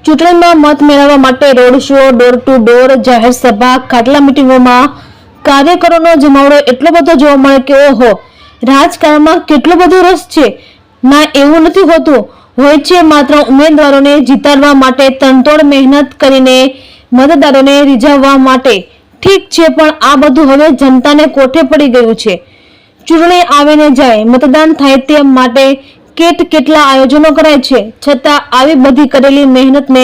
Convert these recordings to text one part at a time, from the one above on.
ચૂંટણીમાં મત મેળવવા માટે road show, door to door, જાહેર સભા, ખાટલા મીટિંગોમાં કાર્યકરોનો જમાવડો એટલો બધો જોવા મળે કે ઓહો, રાજકારણમાં કેટલો બધો રસ છે. ના, એવું નથી હોતું. હોય છે માત્ર ઉમેદવારોને જીતાડવા માટે તનતોડ મહેનત કરીને મતદારોને રીઝવવા માટે. ઠીક છે, પણ આ બધું હવે જનતાને કોઠે પડી ગયું છે. ચૂંટણી આવે ને જાય, મતદાન થાય તે માટે કેટલા આયોજનો કરાય છે, છતાં આવી બધી કરેલી મહેનતને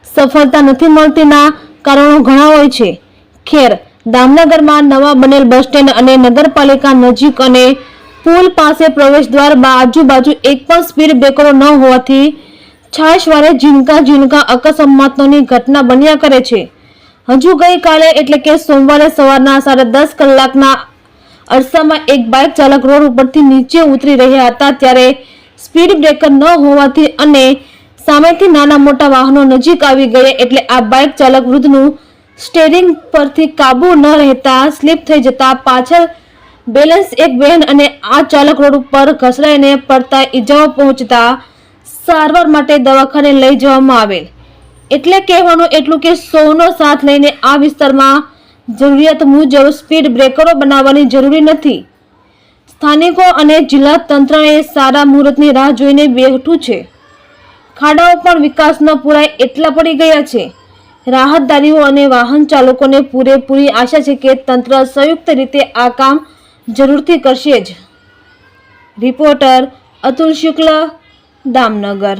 સફળતા નથી મળતીના કારણો ઘણા હોય છે. ખેર, દામનગરમાં નવા બનેલ બસ સ્ટેન્ડ અને નગરપાલિકા નજીક અને પુલ પાસે પ્રવેશદ્વાર આજુબાજુ એક પણ સ્પીડ બ્રેકરો ન હોવાથી છાશવારે ઝીણકા અકસ્માતોની ઘટના બન્યા કરે છે. હજુ ગઈકાલે એટલે કે સોમવારે સવારના 10:30 કલાકના અરસામાં એક બાઇક ચાલક રોડ ઉપરથી નીચે ઉતરી રહ્યા હતા ત્યારે સ્પીડ બ્રેકર ન હોવાથી અને સામેથી નાના મોટા વાહનો નજીક આવી ગયા એટલે આ બાઇક ચાલક વૃદ્ધનું સ્ટીયરિંગ પરથી કાબુ ન રહેતા સ્લીપ થઈ જતા પાછળ બેલેન્સ એક બહેન અને આ ચાલક રોડ ઉપર ઘસડાઈને પડતા ઈજાઓ પહોંચતા સારવાર માટે દવાખાને લઈ જવામાં આવેલ. એટલે કહેવાનું એટલું કે સૌનો સાથ લઈને આ વિસ્તારમાં જરૂરિયાત મુજબ સ્પીડ બ્રેકરો બનાવવાની જરૂરી નથી. સ્થાનિકો અને જિલ્લા તંત્રએ સારા મુહૂર્તની રાહ જોઈને બેઠું છે. ખાડાઓ પણ વિકાસ ન પૂરાય એટલા પડી ગયા છે. રાહતદારીઓ અને વાહન ચાલકોને પૂરેપૂરી આશા છે કે તંત્ર સંયુક્ત રીતે આ કામ જરૂરથી કરશે જ. રિપોર્ટર અતુલ શુક્લ, દામનગર.